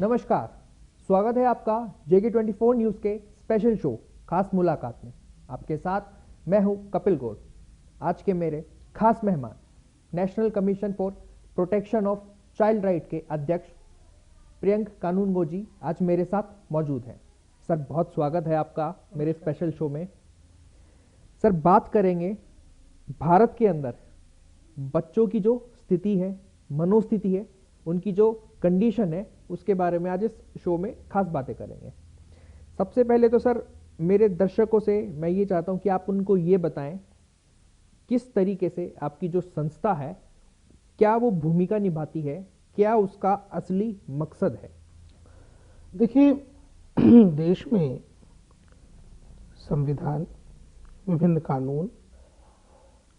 नमस्कार, स्वागत है आपका JK24 न्यूज़ के स्पेशल शो खास मुलाकात में। आपके साथ मैं हूं कपिल गौड़। आज के मेरे खास मेहमान national commission for protection of child right के अध्यक्ष प्रियंक कानूनगो जी आज मेरे साथ मौजूद हैं। सर, बहुत स्वागत है आपका मेरे स्पेशल शो में। सर, बात करेंगे भारत के अंदर बच्चों की जो स्थिति है, मनोस्थिति है, उनकी जो कंडीशन है, उसके बारे में आज इस शो में खास बातें करेंगे। सबसे पहले तो सर, मेरे दर्शकों से मैं ये चाहता हूं कि आप उनको ये बताएं किस तरीके से आपकी जो संस्था है, क्या वो भूमिका निभाती है, क्या उसका असली मकसद है। देखिए, देश में संविधान, विभिन्न कानून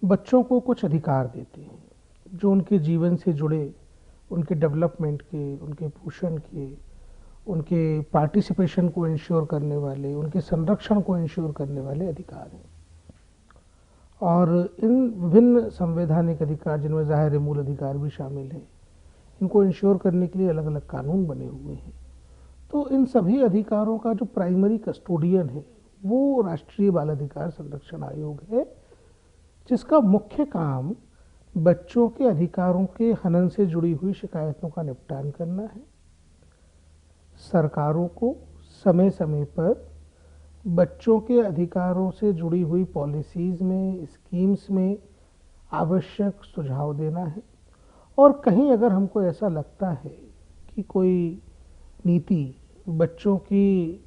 बच्चों को कुछ अधिकार देते हैं जो उनके जीवन से जुड़े, उनके डेवलपमेंट के, उनके पोषण के, उनके पार्टिसिपेशन को इंश्योर करने वाले, उनके संरक्षण को इंश्योर करने वाले अधिकार हैं। और इन विभिन्न संवैधानिक अधिकार, जिनमें ज़ाहिर मूल अधिकार भी शामिल हैं, इनको इंश्योर करने के लिए अलग अलग कानून बने हुए हैं। तो इन सभी अधिकारों का जो प्राइमरी कस्टोडियन है वो राष्ट्रीय बाल अधिकार संरक्षण आयोग है, जिसका मुख्य काम बच्चों के अधिकारों के हनन से जुड़ी हुई शिकायतों का निपटान करना है। सरकारों को समय समय पर बच्चों के अधिकारों से जुड़ी हुई पॉलिसीज़ में, स्कीम्स में आवश्यक सुझाव देना है। और कहीं अगर हमको ऐसा लगता है कि कोई नीति बच्चों की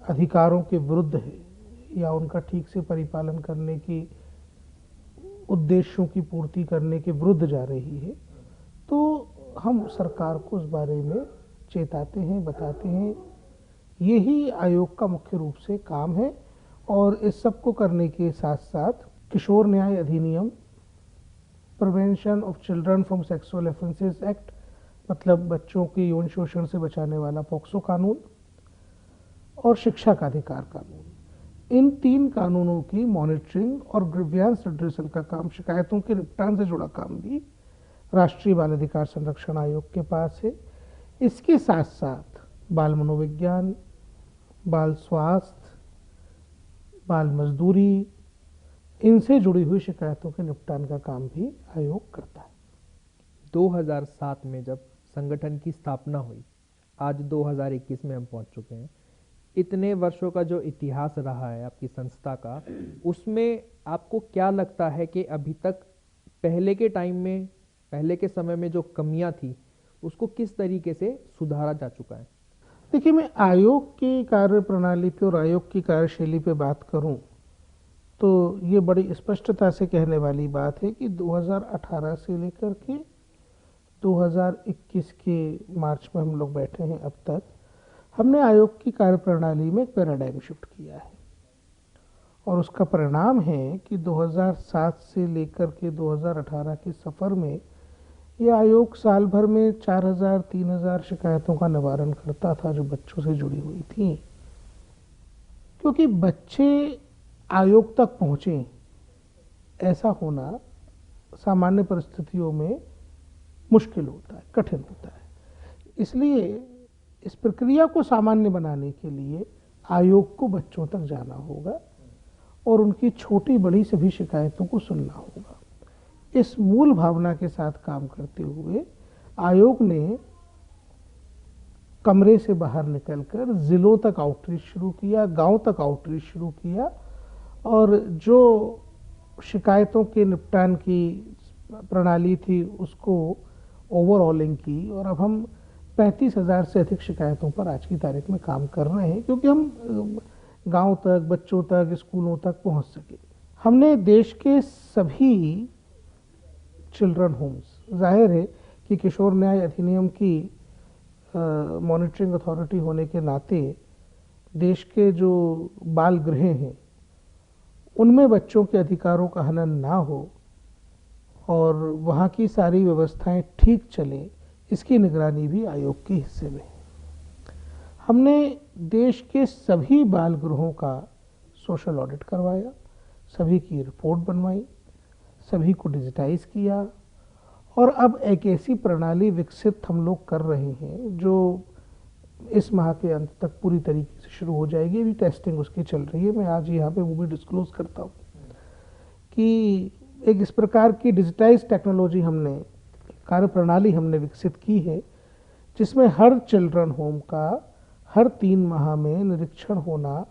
अधिकारों के विरुद्ध है या उनका ठीक से परिपालन करने की, उद्देश्यों की पूर्ति करने के विरुद्ध जा रही है, तो हम सरकार को उस बारे में चेताते हैं, बताते हैं। यही आयोग का मुख्य रूप से काम है। और इस सब को करने के साथ साथ किशोर न्याय अधिनियम, prevention of children from sexual offences act, मतलब बच्चों के यौन शोषण से बचाने वाला पॉक्सो कानून, और शिक्षा का अधिकार कानून, इन 3 कानूनों की मॉनिटरिंग और ग्रीवियंस रिड्रेसल का काम, शिकायतों के निपटान से जुड़ा काम भी राष्ट्रीय बाल अधिकार संरक्षण आयोग के पास है। इसके साथ साथ बाल मनोविज्ञान, बाल स्वास्थ्य, बाल मजदूरी, इनसे जुड़ी हुई शिकायतों के निपटान का काम भी आयोग करता है। 2007 में जब संगठन की स्थापना हुई, आज 2021 में हम पहुंच चुके हैं। इतने वर्षों का जो इतिहास रहा है आपकी संस्था का, उसमें आपको क्या लगता है कि अभी तक पहले के टाइम में, पहले के समय में जो कमियां थी, उसको किस तरीके से सुधारा जा चुका है? देखिए, मैं आयोग की कार्य प्रणाली पे और आयोग की कार्यशैली पे बात करूं तो ये बड़ी स्पष्टता से कहने वाली बात है कि 2018 से लेकर के 2021 के मार्च में हम लोग बैठे हैं, अब तक हमने आयोग की कार्यप्रणाली में एक पैराडाइम शिफ्ट किया है। और उसका परिणाम है कि 2007 से लेकर के 2018 के सफ़र में यह आयोग साल भर में 4000-3000 शिकायतों का निवारण करता था जो बच्चों से जुड़ी हुई थी। क्योंकि बच्चे आयोग तक पहुँचे, ऐसा होना सामान्य परिस्थितियों में मुश्किल होता है, कठिन होता है। इसलिए इस प्रक्रिया को सामान्य बनाने के लिए आयोग को बच्चों तक जाना होगा और उनकी छोटी बड़ी सभी शिकायतों को सुनना होगा। इस मूल भावना के साथ काम करते हुए आयोग ने कमरे से बाहर निकलकर जिलों तक आउटरीच शुरू किया, गांव तक आउटरीच शुरू किया, और जो शिकायतों के निपटान की प्रणाली थी उसको ओवरऑलिंग की। और अब हम 35,000 से अधिक शिकायतों पर आज की तारीख में काम कर रहे हैं, क्योंकि हम गांव तक, बच्चों तक, स्कूलों तक पहुंच सके। हमने देश के सभी चिल्ड्रन होम्स, जाहिर है कि किशोर न्याय अधिनियम की मॉनिटरिंग अथॉरिटी होने के नाते देश के जो बाल गृह हैं उनमें बच्चों के अधिकारों का हनन ना हो और वहाँ की सारी व्यवस्थाएं ठीक चलें, इसकी निगरानी भी आयोग के हिस्से में है। हमने देश के सभी बाल गृहों का सोशल ऑडिट करवाया, सभी की रिपोर्ट बनवाई, सभी को डिजिटाइज किया और अब एक ऐसी प्रणाली विकसित हम लोग कर रहे हैं जो इस माह के अंत तक पूरी तरीके से शुरू हो जाएगी। अभी टेस्टिंग उसकी चल रही है। मैं आज यहाँ पे वो भी डिस्क्लोज करता हूँ कि एक इस प्रकार की डिजिटाइज टेक्नोलॉजी हमने, कार्य प्रणाली हमने विकसित की है जिसमें हर चिल्ड्रन होम का हर 3 माह में निरीक्षण होना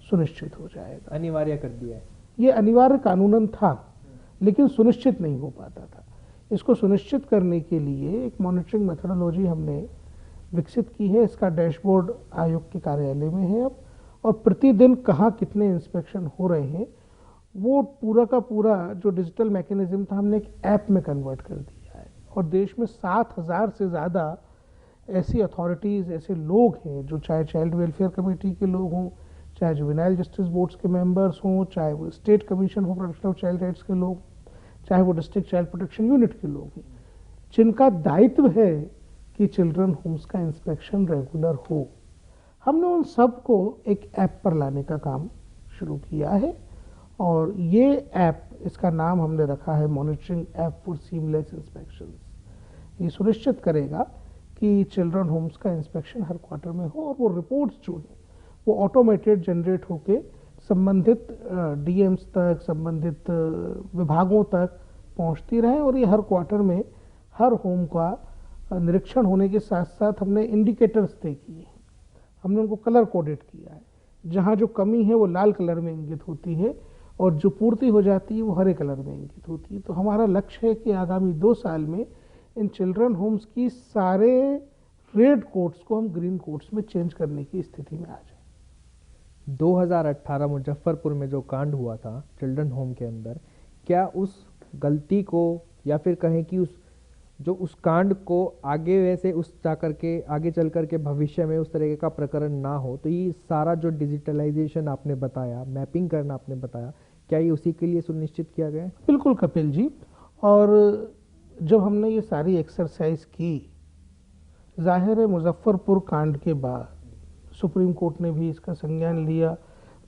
सुनिश्चित हो जाएगा। अनिवार्य कर दिया है। ये अनिवार्य कानूनन था लेकिन सुनिश्चित नहीं हो पाता था। इसको सुनिश्चित करने के लिए एक मॉनिटरिंग मेथोडोलॉजी हमने विकसित की है। इसका डैशबोर्ड आयोग के कार्यालय में है अब, और प्रतिदिन कहाँ कितने इंस्पेक्शन हो रहे हैं वो पूरा का पूरा जो डिजिटल मैकेनिज्म था हमने एक ऐप में कन्वर्ट कर दिया है। और देश में 7,000 से ज़्यादा ऐसी अथॉरिटीज़, ऐसे लोग हैं जो चाहे चाइल्ड वेलफेयर कमेटी के लोग हों, चाहे जुवेनाइल जस्टिस बोर्ड्स के मेंबर्स हों, चाहे वो state commission for protection of child rights के लोग, चाहे वो डिस्ट्रिक्ट चाइल्ड प्रोटेक्शन यूनिट के लोग हैं, जिनका दायित्व है कि चिल्ड्रन होम्स का इंस्पेक्शन रेगुलर हो। हमने उन सबको एक ऐप पर लाने का काम शुरू किया है और ये ऐप, इसका नाम हमने रखा है monitoring app for seamless inspections. ये सुनिश्चित करेगा कि चिल्ड्रन होम्स का इंस्पेक्शन हर क्वार्टर में हो और वो रिपोर्ट्स जो है वो ऑटोमेटेड जनरेट होके संबंधित डीएम्स तक, संबंधित विभागों तक पहुंचती रहे। और ये हर क्वार्टर में हर होम का निरीक्षण होने के साथ साथ हमने इंडिकेटर्स तय किए हैं, हमने उनको कलर कोडेड किया है। जहाँ जो कमी है वो लाल कलर में इंगित होती है और जो पूर्ति हो जाती है वो हरे कलर में इंगित होती है। तो हमारा लक्ष्य है कि आगामी 2 साल में इन चिल्ड्रन होम्स की सारे रेड कोड्स को हम ग्रीन कोड्स में चेंज करने की स्थिति में आ जाए। 2018 मुजफ्फरपुर में जो कांड हुआ था चिल्ड्रन होम के अंदर, क्या उस गलती को या फिर कहें कि उस कांड को आगे वैसे उस जा करके आगे चल करके भविष्य में उस तरह का प्रकरण ना हो, तो ये सारा जो डिजिटलाइजेशन आपने बताया, मैपिंग करना आपने बताया, क्या ये उसी के लिए सुनिश्चित किया गया है? बिल्कुल कपिल जी। और जब हमने ये सारी एक्सरसाइज की, जाहिर है मुजफ्फरपुर कांड के बाद सुप्रीम कोर्ट ने भी इसका संज्ञान लिया,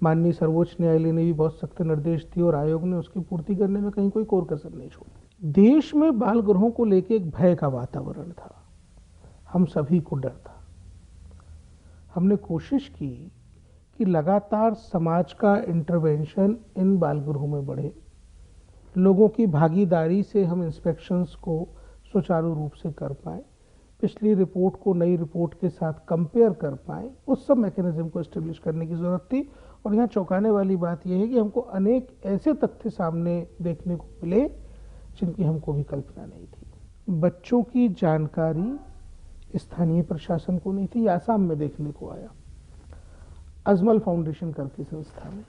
माननीय सर्वोच्च न्यायालय ने भी बहुत सख्त निर्देश दिए और आयोग ने उसकी पूर्ति करने में कहीं कोई कोर कसर नहीं छोड़ी। देश में बाल गृहों को लेकर एक भय का वातावरण था, हम सभी को डर था। हमने कोशिश की कि लगातार समाज का इंटरवेंशन इन बाल गृहों में बढ़े, लोगों की भागीदारी से हम इंस्पेक्शंस को सुचारू रूप से कर पाए, पिछली रिपोर्ट को नई रिपोर्ट के साथ कंपेयर कर पाए, उस सब मैकेनिज्म को एस्टेब्लिश करने की ज़रूरत थी। और यहाँ चौंकाने वाली बात यह है कि हमको अनेक ऐसे तथ्य सामने देखने को मिले जिनकी हमको भी कल्पना नहीं थी। बच्चों की जानकारी स्थानीय प्रशासन को नहीं थी। आसाम में देखने को आया, अजमल फाउंडेशन करके संस्था में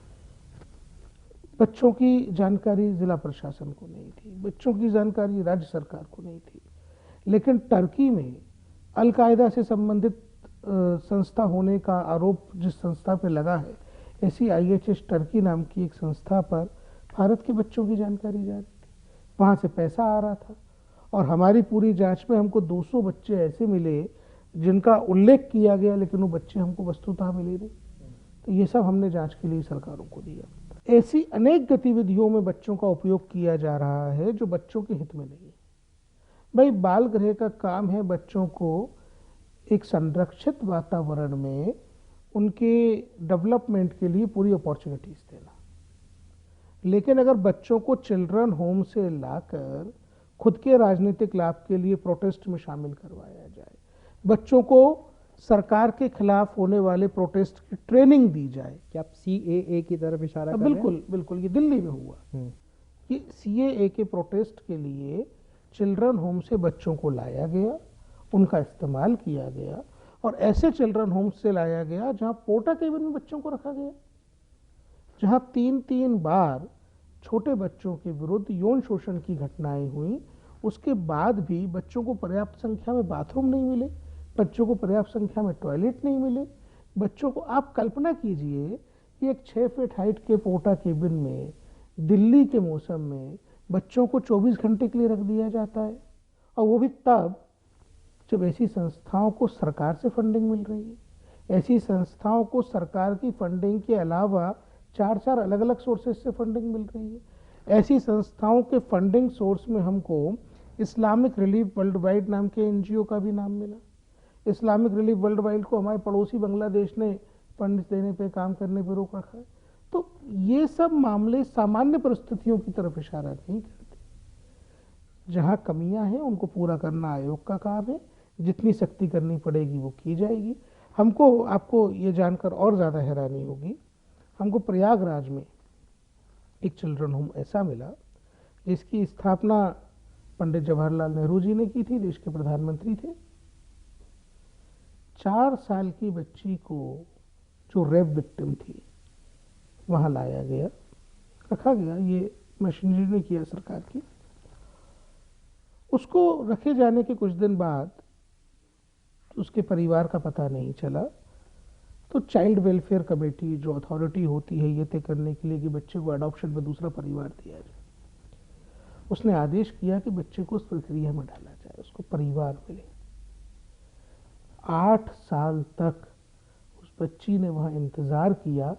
बच्चों की जानकारी जिला प्रशासन को नहीं थी, बच्चों की जानकारी राज्य सरकार को नहीं थी। लेकिन टर्की में अल-कायदा से संबंधित संस्था होने का आरोप जिस संस्था पे लगा है, ऐसी IHS टर्की नाम की एक संस्था पर भारत के बच्चों की जानकारी जा रही थी, वहाँ से पैसा आ रहा था। और हमारी पूरी जांच में हमको 200 बच्चे ऐसे मिले जिनका उल्लेख किया गया, लेकिन वो बच्चे हमको वस्तुतः मिले नहीं। तो ये सब हमने जांच के लिए सरकारों को दिया। ऐसी अनेक गतिविधियों में बच्चों का उपयोग किया जा रहा है जो बच्चों के हित में नहीं है। भाई, बाल गृह का काम है बच्चों को एक संरक्षित वातावरण में उनके डेवलपमेंट के लिए पूरी अपॉर्चुनिटीज देना। लेकिन अगर बच्चों को चिल्ड्रन होम से लाकर खुद के राजनीतिक लाभ के लिए प्रोटेस्ट में शामिल करवाया जाए, बच्चों को सरकार के खिलाफ होने वाले प्रोटेस्ट की ट्रेनिंग दी जाए, क्या आप CAA की तरफ इशारा कर रहे हैं? बिल्कुल बिल्कुल, ये दिल्ली में हुआ कि CAA के प्रोटेस्ट के लिए चिल्ड्रन होम से बच्चों को लाया गया, उनका इस्तेमाल किया गया और ऐसे चिल्ड्रन होम से लाया गया जहां पोर्टा केबिन में बच्चों को रखा गया, जहां 3-3 बार छोटे बच्चों के विरुद्ध यौन शोषण की घटनाएं हुई। उसके बाद भी बच्चों को पर्याप्त संख्या में बाथरूम नहीं मिले, बच्चों को पर्याप्त संख्या में टॉयलेट नहीं मिले। बच्चों को आप कल्पना कीजिए कि एक 6 फीट हाइट के पोर्टा केबिन में दिल्ली के मौसम में बच्चों को 24 घंटे के लिए रख दिया जाता है, और वो भी तब जब ऐसी संस्थाओं को सरकार से फंडिंग मिल रही है। ऐसी संस्थाओं को सरकार की फंडिंग के अलावा 4 अलग अलग सोर्सेज से फंडिंग मिल रही है। ऐसी संस्थाओं के फंडिंग सोर्स में हमको इस्लामिक रिलीफ वर्ल्ड वाइड नाम के एनजीओ का भी नाम मिला। इस्लामिक रिलीफ वर्ल्ड वाइड को हमारे पड़ोसी बांग्लादेश ने फंड देने पे, काम करने पे रोक रखा है। तो ये सब मामले सामान्य परिस्थितियों की तरफ इशारा नहीं करते। जहां कमियां हैं उनको पूरा करना आयोग का काम है, जितनी सख्ती करनी पड़ेगी वो की जाएगी। हमको, आपको ये जानकर और ज़्यादा हैरानी होगी, हमको प्रयागराज में एक चिल्ड्रन होम ऐसा मिला जिसकी स्थापना पंडित जवाहरलाल नेहरू जी ने की थी, देश के प्रधानमंत्री थे। 4 साल की बच्ची को, जो रेप विक्टिम थी, वहां लाया गया, रखा गया। ये मशीनरी ने किया सरकार की। उसको रखे जाने के कुछ दिन बाद उसके परिवार का पता नहीं चला, तो चाइल्ड वेलफेयर कमेटी, जो अथॉरिटी होती है ये तय करने के लिए कि बच्चे को अडॉप्शन में दूसरा परिवार दिया जाए, उसने आदेश किया कि बच्चे को उस प्रक्रिया में डाला जाए, उसको परिवार मिले। 8 साल तक उस बच्ची ने वहां इंतजार किया,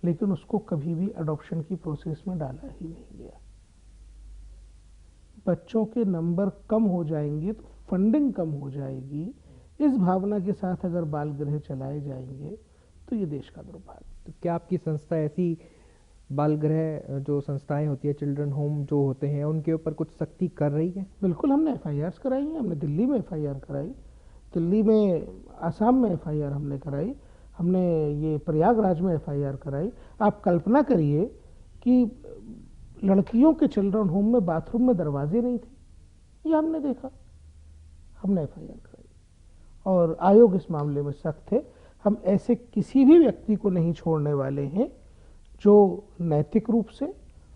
लेकिन उसको कभी भी अडॉप्शन की प्रोसेस में डाला ही नहीं गया। बच्चों के नंबर कम हो जाएंगे तो फंडिंग कम हो जाएगी, इस भावना के साथ अगर बाल गृह चलाए जाएंगे तो ये देश का दुर्भाग्य। तो क्या आपकी संस्था ऐसी बाल गृह जो संस्थाएं होती है, चिल्ड्रन होम जो होते हैं, उनके ऊपर कुछ सख्ती कर रही है? बिल्कुल, हमने एफआईआर कराई है। हमने दिल्ली में एफआईआर कराई, दिल्ली में, आसाम में एफआईआर हमने कराई, हमने ये प्रयागराज में एफआईआर कराई। आप कल्पना करिए कि लड़कियों के चिल्ड्रन होम में बाथरूम में दरवाजे नहीं थे, ये हमने देखा, हमने एफआईआर कराई। और आयोग इस मामले में सख्त है। हम ऐसे किसी भी व्यक्ति को नहीं छोड़ने वाले हैं जो नैतिक रूप से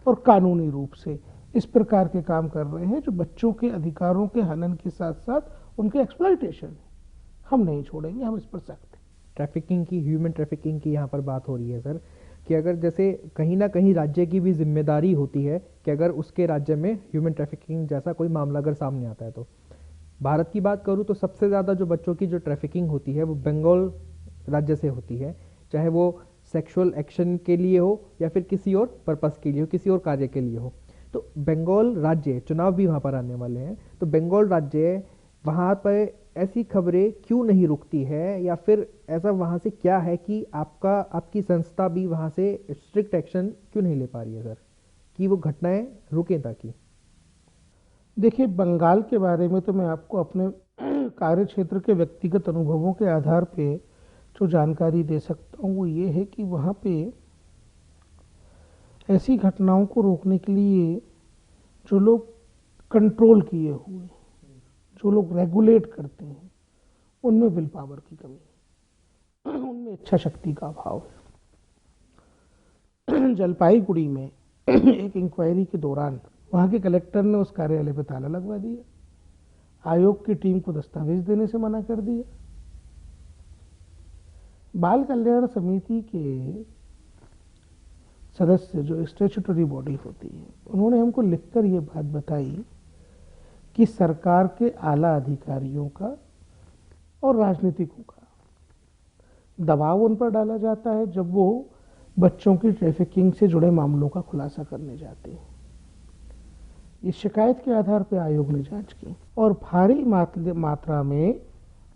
और कानूनी रूप से इस प्रकार के काम कर रहे हैं, जो बच्चों के अधिकारों के हनन के साथ साथ उनके एक्सप्लॉइटेशन है। हम नहीं छोड़ेंगे, हम इस पर सख्त हैं। ट्रैफिकिंग की, ह्यूमन ट्रैफिकिंग की यहाँ पर बात हो रही है सर, कि अगर जैसे कहीं ना कहीं राज्य की भी जिम्मेदारी होती है कि अगर उसके राज्य में ह्यूमन ट्रैफिकिंग जैसा कोई मामला अगर सामने आता है, तो भारत की बात करूँ तो सबसे ज़्यादा जो बच्चों की जो ट्रैफिकिंग होती है वो बंगाल राज्य से होती है, चाहे वो सेक्सुअल एक्शन के लिए हो या फिर किसी और पर्पस के लिए हो, किसी और कार्य के लिए हो। तो बंगाल राज्य, चुनाव भी वहाँ पर आने वाले हैं, तो बंगाल राज्य वहाँ पर ऐसी खबरें क्यों नहीं रुकती है, या फिर ऐसा वहाँ से क्या है कि आपकी संस्था भी वहाँ से स्ट्रिक्ट एक्शन क्यों नहीं ले पा रही है सर, कि वो घटनाएं रुकें? ताकि देखिए, बंगाल के बारे में तो मैं आपको अपने कार्य क्षेत्र के व्यक्तिगत अनुभवों के आधार पे जो जानकारी दे सकता हूँ वो ये है कि वहाँ पे ऐसी घटनाओं को रोकने के लिए जो लोग कंट्रोल किए हुए, जो लोग रेगुलेट करते हैं, उनमें विल पावर की कमी है, उनमें इच्छा शक्ति का अभाव है। जलपाईगुड़ी में एक इंक्वायरी के दौरान वहाँ के कलेक्टर ने उस कार्यालय पर ताला लगवा दिया, आयोग की टीम को दस्तावेज देने से मना कर दिया। बाल कल्याण समिति के सदस्य, जो स्टैट्यूटरी बॉडी होती है, उन्होंने हमको लिखकर ये बात बताई कि सरकार के आला अधिकारियों का और राजनीतिकों का दबाव उन पर डाला जाता है जब वो बच्चों की ट्रैफिकिंग से जुड़े मामलों का खुलासा करने जाते हैं। इस शिकायत के आधार पर आयोग ने जांच की और भारी मात्रा में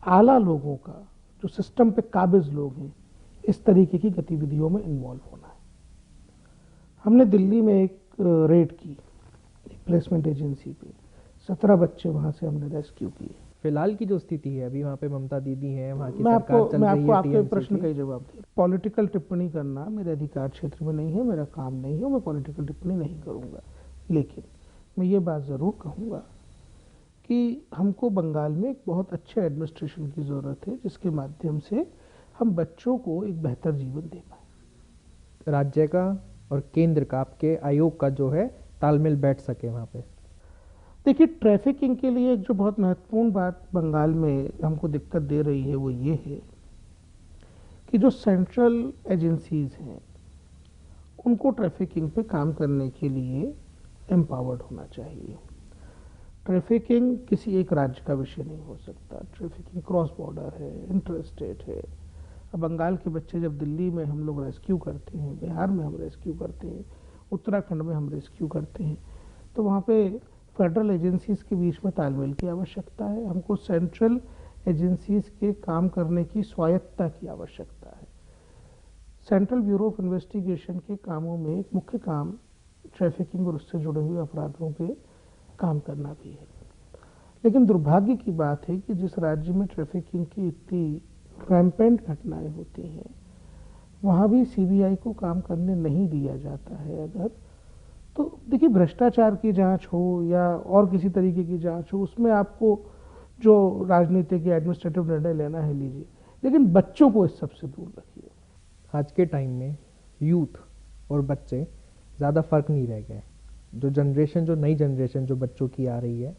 आला लोगों का, जो सिस्टम पे काबिज लोग हैं, इस तरीके की गतिविधियों में इन्वॉल्व होना है। हमने दिल्ली में एक रेड की, प्लेसमेंट एजेंसी पे 17 बच्चे वहां से हमने रेस्क्यू किए। फिलहाल की जो स्थिति है अभी वहाँ पे ममता दीदी है, वहाँ की मैं सरकार चल रही है, आपको आपके TMC प्रश्न की। का ही जवाब दे। पॉलिटिकल टिप्पणी करना मेरे अधिकार क्षेत्र में नहीं है, मेरा काम नहीं है, मैं पॉलिटिकल टिप्पणी नहीं करूंगा। लेकिन मैं ये बात ज़रूर कहूँगा कि हमको बंगाल में एक बहुत अच्छे एडमिनिस्ट्रेशन की ज़रूरत है, जिसके माध्यम से हम बच्चों को एक बेहतर जीवन दे पाए। राज्य का और केंद्र का, आपके आयोग का जो है तालमेल बैठ सके वहाँ पे। देखिए, ट्रैफिकिंग के लिए एक जो बहुत महत्वपूर्ण बात बंगाल में हमको दिक्कत दे रही है वो ये है कि जो सेंट्रल एजेंसीज हैं उनको ट्रैफिकिंग पे काम करने के लिए एम्पावर्ड होना चाहिए। ट्रैफिकिंग किसी एक राज्य का विषय नहीं हो सकता। ट्रैफिकिंग क्रॉस बॉर्डर है, इंटर स्टेट है। अब बंगाल के बच्चे जब दिल्ली में हम लोग रेस्क्यू करते हैं, बिहार में हम रेस्क्यू करते हैं, उत्तराखंड में हम रेस्क्यू करते हैं, तो वहाँ पे फेडरल एजेंसीज के बीच में तालमेल की आवश्यकता है, हमको सेंट्रल एजेंसीज के काम करने की स्वायत्तता की आवश्यकता है। सेंट्रल ब्यूरो ऑफ इन्वेस्टिगेशन के कामों में एक मुख्य काम ट्रैफिकिंग और उससे जुड़े हुए अपराधों पे काम करना भी है। लेकिन दुर्भाग्य की बात है कि जिस राज्य में ट्रैफिकिंग की इतनी रैम्पेंट घटनाएं होती हैं, वहाँ भी सीबीआई को काम करने नहीं दिया जाता है। अगर तो देखिए, भ्रष्टाचार की जांच हो या और किसी तरीके की जांच हो, उसमें आपको जो राजनीतिक या एडमिनिस्ट्रेटिव निर्णय लेना है लीजिए, लेकिन बच्चों को इस सबसे दूर रखिए। आज के टाइम में यूथ और बच्चे ज़्यादा फर्क नहीं रह गए। जो नई जनरेशन जो बच्चों की आ रही है,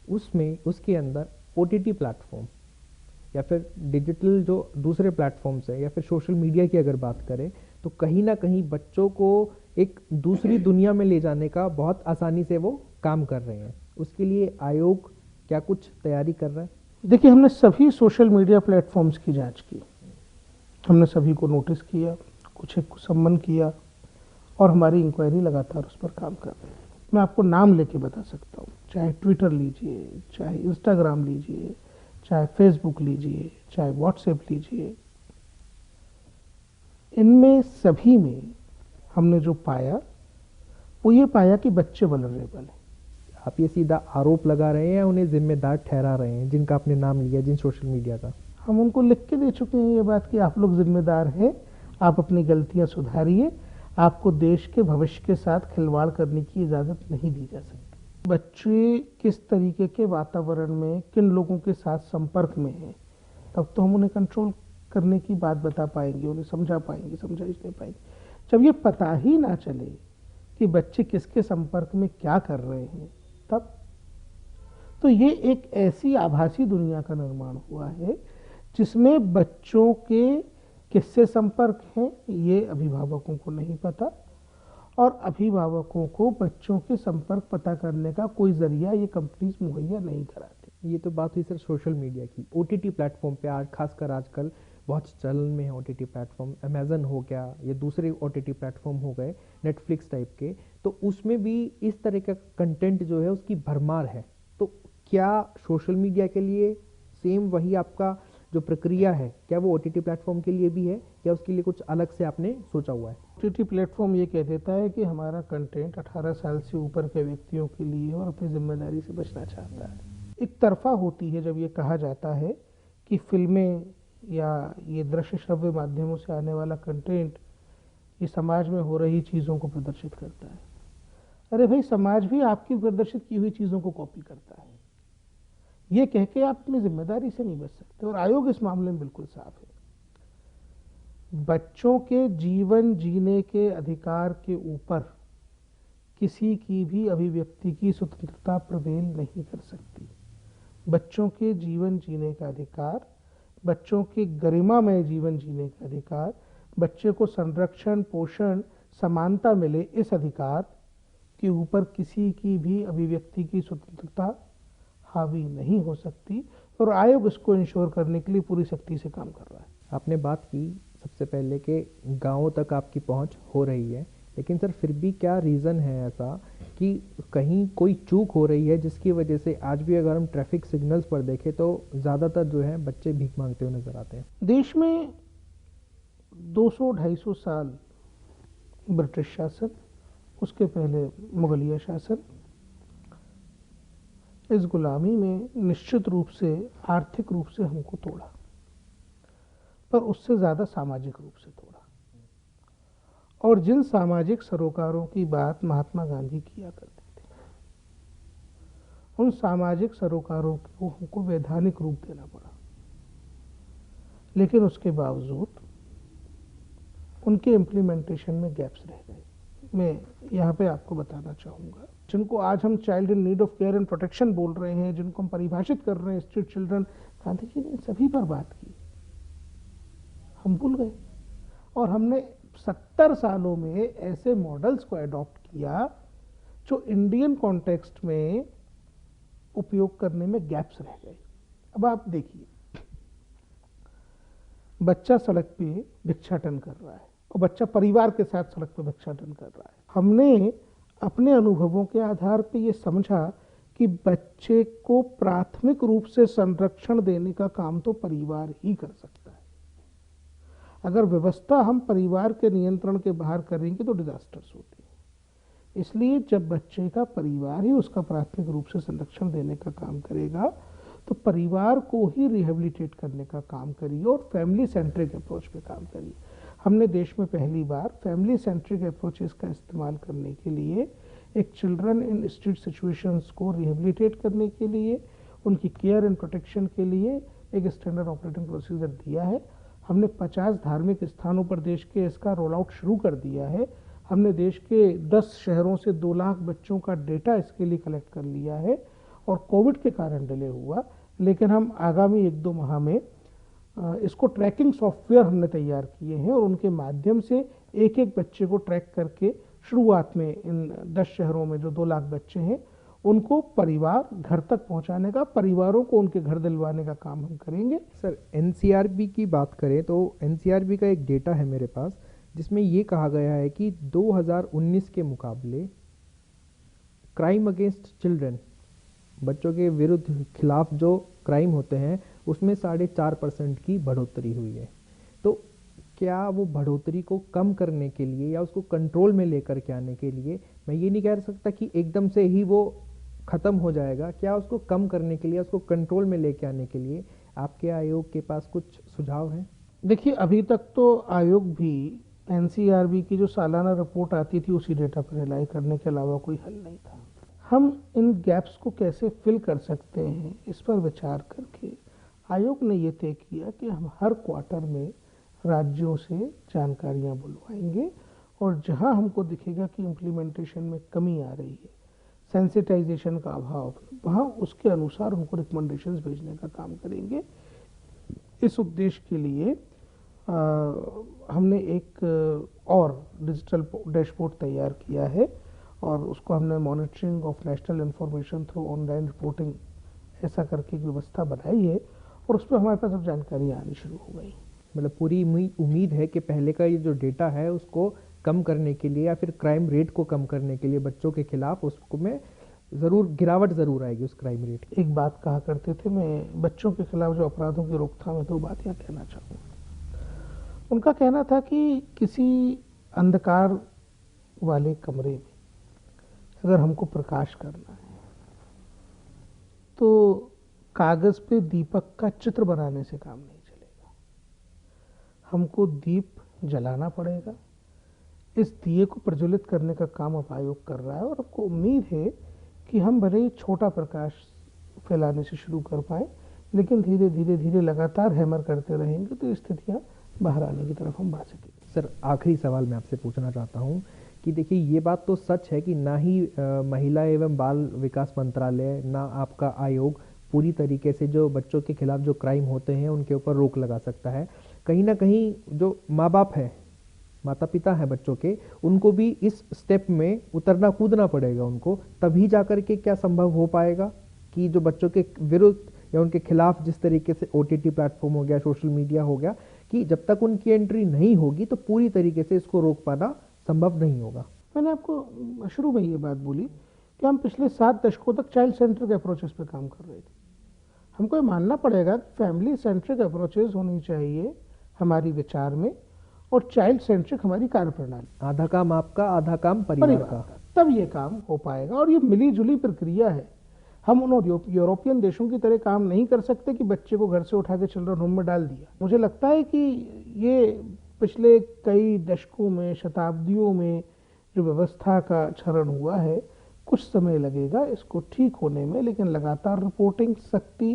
उसमें उसके अंदर ओटीटी प्लेटफॉर्म या फिर डिजिटल जो दूसरे प्लेटफॉर्म्स है या फिर सोशल मीडिया की अगर बात करें, तो कहीं ना कहीं बच्चों को एक दूसरी दुनिया में ले जाने का बहुत आसानी से वो काम कर रहे हैं। उसके लिए आयोग क्या कुछ तैयारी कर रहा है? देखिए, हमने सभी सोशल मीडिया प्लेटफॉर्म्स की जांच की, हमने सभी को नोटिस किया, कुछ एक को सम्मन किया और हमारी इंक्वायरी लगातार उस पर काम कर रही है। मैं आपको नाम लेके बता सकता हूँ, चाहे ट्विटर लीजिए, चाहे इंस्टाग्राम लीजिए, चाहे फेसबुक लीजिए, चाहे व्हाट्सएप लीजिए, इनमें सभी में हमने जो पाया वो ये पाया कि बच्चे वल्नरेबल हैं। आप ये सीधा आरोप लगा रहे हैं या उन्हें जिम्मेदार ठहरा रहे हैं जिनका आपने नाम लिया, जिन सोशल मीडिया का? हम उनको लिख के दे चुके हैं ये बात कि आप लोग जिम्मेदार हैं, आप अपनी गलतियां सुधारिए, आपको देश के भविष्य के साथ खिलवाड़ करने की इजाज़त नहीं दी जा सकती। बच्चे किस तरीके के वातावरण में किन लोगों के साथ संपर्क में हैं, तब तो हम उन्हें कंट्रोल करने की बात बता पाएंगे, उन्हें समझा पाएंगे, समझाइश दे पाएंगे। जब ये पता ही ना चले कि बच्चे किसके संपर्क में क्या कर रहे हैं, तब तो ये एक ऐसी आभासी दुनिया का निर्माण हुआ है जिसमें बच्चों के किससे संपर्क हैं ये अभिभावकों को नहीं पता, और अभिभावकों को बच्चों के संपर्क पता करने का कोई जरिया ये कंपनीज मुहैया नहीं कराती। ये तो बात हुई सर सोशल मीडिया की। ओटीटी प्लेटफॉर्म पे आज खासकर आजकल बहुत चलन में है ओटीटी प्लेटफॉर्म। अमेजन हो गया, ये दूसरे ओटीटी प्लेटफॉर्म हो गए नेटफ्लिक्स टाइप के, तो उसमें भी इस तरह का कंटेंट जो है उसकी भरमार है। तो क्या सोशल मीडिया के लिए सेम वही आपका जो प्रक्रिया है, क्या वो ओटीटी प्लेटफॉर्म के लिए भी है या उसके लिए कुछ अलग से आपने सोचा हुआ है? ओटीटी प्लेटफॉर्म ये कह देता है कि हमारा कंटेंट 18 साल से ऊपर के व्यक्तियों के लिए और अपनी जिम्मेदारी से बचना चाहता है। एक तरफा होती है जब ये कहा जाता है कि फिल्में या ये दृश्य श्रव्य माध्यमों से आने वाला कंटेंट ये समाज में हो रही चीज़ों को प्रदर्शित करता है। अरे भाई, समाज भी आपकी प्रदर्शित की हुई चीज़ों को कॉपी करता है। ये कह के आप अपनी जिम्मेदारी से नहीं बच सकते, और आयोग इस मामले में बिल्कुल साफ है। बच्चों के जीवन जीने के अधिकार के ऊपर किसी की भी अभिव्यक्ति की स्वतंत्रता प्रवेल नहीं कर सकती। बच्चों के जीवन जीने का अधिकार, बच्चों के गरिमामय जीवन जीने का अधिकार, बच्चे को संरक्षण, पोषण, समानता मिले, इस अधिकार के ऊपर किसी की भी अभिव्यक्ति की स्वतंत्रता हावी नहीं हो सकती, और आयोग इसको इंश्योर करने के लिए पूरी सख्ती से काम कर रहा है। आपने बात की सबसे पहले कि गांवों तक आपकी पहुंच हो रही है, लेकिन सर फिर भी क्या रीज़न है ऐसा कि कहीं कोई चूक हो रही है जिसकी वजह से आज भी अगर हम ट्रैफिक सिग्नल्स पर देखें तो ज़्यादातर जो है बच्चे भीख मांगते हुए नजर आते हैं? देश में 200-250 साल ब्रिटिश शासन, उसके पहले मुगलिया शासन, इस गुलामी में निश्चित रूप से आर्थिक रूप से हमको तोड़ा, पर उससे ज़्यादा सामाजिक रूप से तोड़ा। और जिन सामाजिक सरोकारों की बात महात्मा गांधी किया करते थे, उन सामाजिक सरोकारों को हमको वैधानिक रूप देना पड़ा, लेकिन उसके बावजूद उनके इम्प्लीमेंटेशन में गैप्स रह गए। मैं यहाँ पे आपको बताना चाहूँगा, जिनको आज हम child in need of care and protection बोल रहे हैं, जिनको हम परिभाषित कर रहे हैं स्ट्रीट चिल्ड्रन, गांधी जी ने सभी पर बात की, हम भूल गए। और हमने 70 सालों में ऐसे मॉडल्स को अडॉप्ट किया जो इंडियन कॉन्टेक्स्ट में उपयोग करने में गैप्स रह गए। अब आप देखिए, बच्चा सड़क पे भिक्षाटन कर रहा है और बच्चा परिवार के साथ सड़क पे भिक्षाटन कर रहा है। हमने अपने अनुभवों के आधार पर ये समझा कि बच्चे को प्राथमिक रूप से संरक्षण देने का काम तो परिवार ही कर सकता है। अगर व्यवस्था हम परिवार के नियंत्रण के बाहर करेंगे तो डिजास्टर्स होती है। इसलिए जब बच्चे का परिवार ही उसका प्राथमिक रूप से संरक्षण देने का काम करेगा तो परिवार को ही रिहेबिलिटेट करने का काम करिए और फैमिली सेंट्रिक अप्रोच पे काम करिए। हमने देश में पहली बार फैमिली सेंट्रिक अप्रोचेस का इस्तेमाल करने के लिए एक चिल्ड्रन इन स्ट्रीट सिचुएशंस को रिहेबिलिटेट करने के लिए, उनकी केयर एंड प्रोटेक्शन के लिए एक स्टैंडर्ड ऑपरेटिंग प्रोसीजर दिया है। हमने 50 धार्मिक स्थानों पर देश के इसका रोल आउट शुरू कर दिया है। हमने देश के 10 शहरों से 2 लाख बच्चों का डेटा इसके लिए कलेक्ट कर लिया है और कोविड के कारण डिले हुआ, लेकिन हम आगामी 1-2 माह में इसको ट्रैकिंग सॉफ्टवेयर हमने तैयार किए हैं और उनके माध्यम से एक एक बच्चे को ट्रैक करके शुरुआत में इन 10 शहरों में जो 2 लाख बच्चे हैं उनको परिवार घर तक पहुंचाने का, परिवारों को उनके घर दिलवाने का काम हम करेंगे। सर, एनसीआरबी की बात करें तो एनसीआरबी का एक डेटा है मेरे पास जिसमें ये कहा गया है कि 2019 के मुकाबले क्राइम अगेंस्ट चिल्ड्रन, बच्चों के विरुद्ध खिलाफ जो क्राइम होते हैं उसमें 4.5% की बढ़ोतरी हुई है। तो क्या वो बढ़ोतरी को कम करने के लिए या उसको कंट्रोल में लेकर के आने के लिए, मैं ये नहीं कह सकता कि एकदम से ही वो ख़त्म हो जाएगा, क्या उसको कम करने के लिए, उसको कंट्रोल में लेके आने के लिए आपके आयोग के पास कुछ सुझाव हैं? देखिए, अभी तक तो आयोग भी एनसीआरबी की जो सालाना रिपोर्ट आती थी उसी डेटा पर रिलाई करने के अलावा कोई हल नहीं था। हम इन गैप्स को कैसे फिल कर सकते हैं इस पर विचार करके आयोग ने ये तय किया कि हम हर क्वार्टर में राज्यों से जानकारियां बुलवाएंगे और जहां हमको दिखेगा कि इम्प्लीमेंटेशन में कमी आ रही है, सेंसिटाइजेशन का अभाव, वहाँ उसके अनुसार हमको रिकमेंडेशंस भेजने का काम करेंगे। इस उद्देश्य के लिए हमने एक और डिजिटल डैशबोर्ड तैयार किया है और उसको हमने monitoring of national information through online reporting ऐसा करके एक व्यवस्था बनाई है और उस पर हमारे पास अब जानकारियाँ आनी शुरू हो गई। मतलब पूरी उम्मीद है कि पहले का ये जो डेटा है उसको कम करने के लिए या फिर क्राइम रेट को कम करने के लिए बच्चों के खिलाफ उसको में ज़रूर गिरावट ज़रूर आएगी उस क्राइम रेट की। एक बात कहा करते थे, मैं बच्चों के खिलाफ जो अपराधों की रोकथाम है 2 बात यहाँ कहना चाहूँगा। उनका कहना था कि किसी अंधकार वाले कमरे में अगर हमको प्रकाश करना है तो कागज़ पे दीपक का चित्र बनाने से काम नहीं चलेगा, हमको दीप जलाना पड़ेगा। इस दिए को प्रज्वलित करने का काम अब आयोग कर रहा है और आपको उम्मीद है कि हम भले ही छोटा प्रकाश फैलाने से शुरू कर पाए, लेकिन धीरे धीरे धीरे लगातार हैमर करते रहेंगे तो स्थितियाँ बाहर आने की तरफ हम बढ़ सकेंगे। सर, आखिरी सवाल मैं आपसे पूछना चाहता हूँ कि देखिए, ये बात तो सच है कि ना ही महिला एवं बाल विकास मंत्रालय ना आपका आयोग पूरी तरीके से जो बच्चों के खिलाफ जो क्राइम होते हैं उनके ऊपर रोक लगा सकता है। कहीं ना कहीं जो माँ बाप है, माता पिता हैं बच्चों के, उनको भी इस स्टेप में उतरना कूदना पड़ेगा उनको, तभी जाकर के क्या संभव हो पाएगा कि जो बच्चों के विरुद्ध या उनके खिलाफ जिस तरीके से OTT प्लेटफॉर्म हो गया, सोशल मीडिया हो गया, कि जब तक उनकी एंट्री नहीं होगी तो पूरी तरीके से इसको रोक पाना संभव नहीं होगा। मैंने आपको शुरू में ये बात बोली कि हम पिछले 7 दशकों तक चाइल्ड सेंट्रिक अप्रोचेस पे काम कर रहे थे। हमको ये मानना पड़ेगा कि फैमिली सेंट्रिक अप्रोचेस होनी चाहिए हमारी विचार में और चाइल्ड सेंट्रिक हमारी कार्यप्रणाली। आधा काम आपका, आधा काम परिवार का, तब ये काम हो पाएगा। और ये मिली जुली प्रक्रिया है। हम उन यूरोपियन देशों की तरह काम नहीं कर सकते कि बच्चे को घर से उठा के चिल्ड्रन होम में डाल दिया। मुझे लगता है कि ये पिछले कई दशकों में, शताब्दियों में जो व्यवस्था का क्षरण हुआ है, कुछ समय लगेगा इसको ठीक होने में, लेकिन लगातार रिपोर्टिंग, सख्ती,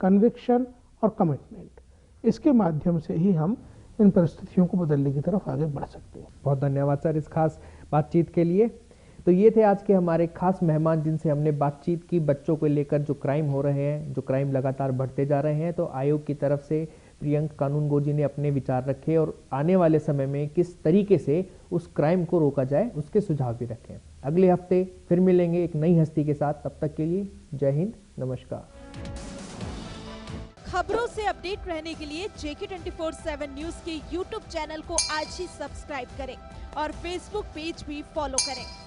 कन्विक्शन और कमिटमेंट, इसके माध्यम से ही हम इन परिस्थितियों को बदलने की तरफ आगे बढ़ सकते हैं। बहुत धन्यवाद सर इस खास बातचीत के लिए। तो ये थे आज के हमारे खास मेहमान जिनसे हमने बातचीत की बच्चों को लेकर जो क्राइम हो रहे हैं, जो क्राइम लगातार बढ़ते जा रहे हैं। तो आयोग की तरफ से प्रियंक कानूनगो जी ने अपने विचार रखे और आने वाले समय में किस तरीके से उस क्राइम को रोका जाए उसके सुझाव भी रखे। अगले हफ्ते फिर मिलेंगे एक नई हस्ती के साथ। तब तक के लिए जय हिंद, नमस्कार। खबरों से अपडेट रहने के लिए JK24/7 न्यूज के YouTube चैनल को आज ही सब्सक्राइब करें और Facebook पेज भी फॉलो करें।